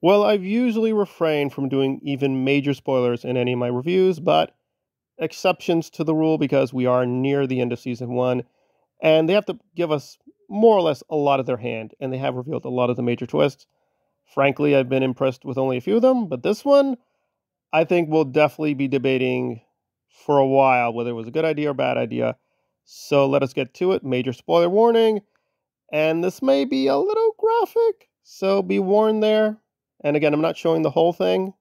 Well, I've usually refrained from doing even major spoilers in any of my reviews, but exceptions to the rule because we are near the end of season one, and they have to give us more or less a lot of their hand, and they have revealed a lot of the major twists. Frankly, I've been impressed with only a few of them, but this one, I think we'll definitely be debating for a while whether it was a good idea or bad idea. So let us get to it. Major spoiler warning, and this may be a little graphic, so be warned there. And again, I'm not showing the whole thing,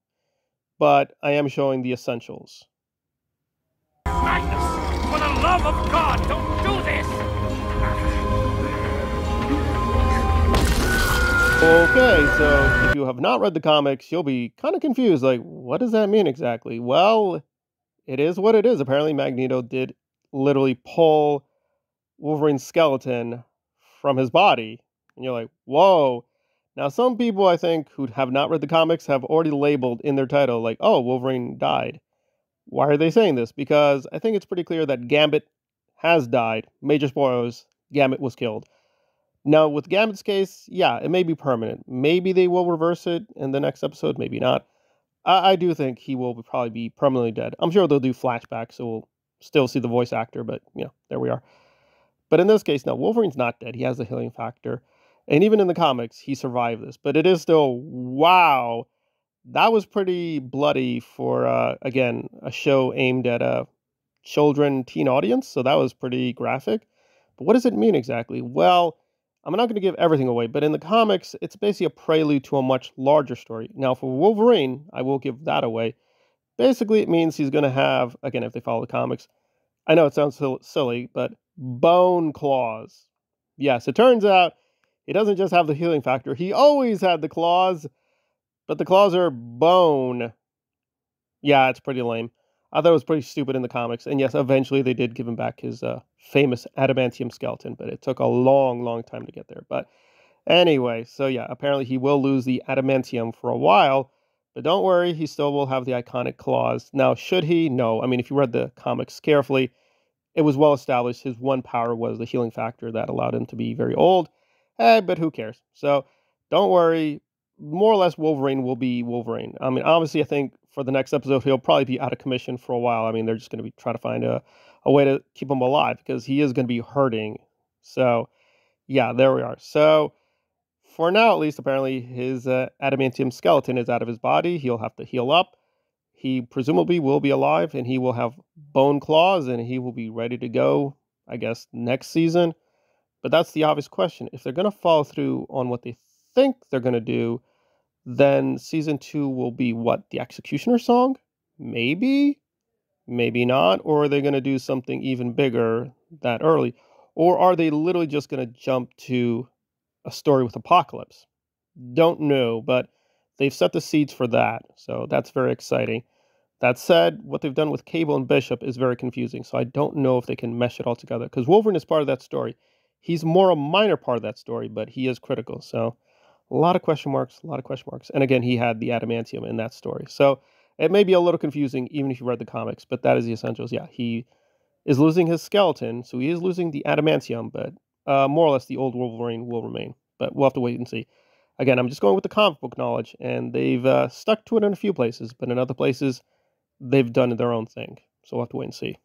but I am showing the essentials. Magnus, for the love of God, don't do this! Okay, so if you have not read the comics, you'll be kind of confused. Like, what does that mean exactly? Well, it is what it is. Apparently, Magneto did literally pull Wolverine's skeleton from his body. And you're like, whoa. Now, some people, I think, who have not read the comics have already labeled in their title, like, oh, Wolverine died. Why are they saying this? Because I think it's pretty clear that Gambit has died. Major spoilers, Gambit was killed. Now, with Gambit's case, yeah, it may be permanent. Maybe they will reverse it in the next episode, maybe not. I do think he will probably be permanently dead. I'm sure they'll do flashbacks, so we'll still see the voice actor, but, there we are. But in this case, no, Wolverine's not dead. He has the healing factor. And even in the comics, he survived this. But it is still, wow, that was pretty bloody for, again, a show aimed at a children, teen audience. So that was pretty graphic. But what does it mean exactly? Well, I'm not going to give everything away, but in the comics, it's basically a prelude to a much larger story. Now, for Wolverine, I will give that away. Basically, it means he's going to have, again, if they follow the comics, I know it sounds silly, but bone claws. Yes, it turns out he doesn't just have the healing factor, he always had the claws, but the claws are bone. Yeah, it's pretty lame. I thought it was pretty stupid in the comics. And yes, eventually they did give him back his famous adamantium skeleton, but it took a long, long time to get there. But anyway, so yeah, apparently he will lose the adamantium for a while, but don't worry, he still will have the iconic claws. Now, should he? No. I mean, if you read the comics carefully, it was well established his one power was the healing factor that allowed him to be very old. But who cares? So don't worry. More or less, Wolverine will be Wolverine. I mean, obviously, I think for the next episode, he'll probably be out of commission for a while. I mean, they're just going to be trying to find a way to keep him alive because he is going to be hurting. So, yeah, there we are. So, for now, at least, apparently, his adamantium skeleton is out of his body. He'll have to heal up. He presumably will be alive and he will have bone claws and he will be ready to go, I guess, next season. But that's the obvious question. If they're going to follow through on what they think they're going to do, then season two will be what? The Executioner song? Maybe, maybe not. Or are they going to do something even bigger that early? Or are they literally just going to jump to a story with Apocalypse? Don't know, but they've set the seeds for that. So that's very exciting. That said, what they've done with Cable and Bishop is very confusing, so I don't know if they can mesh it all together. Because Wolverine is part of that story. He's more a minor part of that story, but he is critical. So a lot of question marks, a lot of question marks. And again, he had the adamantium in that story. So it may be a little confusing even if you read the comics, but that is the essentials. Yeah, he is losing his skeleton, so he is losing the adamantium, but more or less the old Wolverine will remain. But we'll have to wait and see. Again, I'm just going with the comic book knowledge, and they've stuck to it in a few places, but in other places, they've done their own thing. So we'll have to wait and see.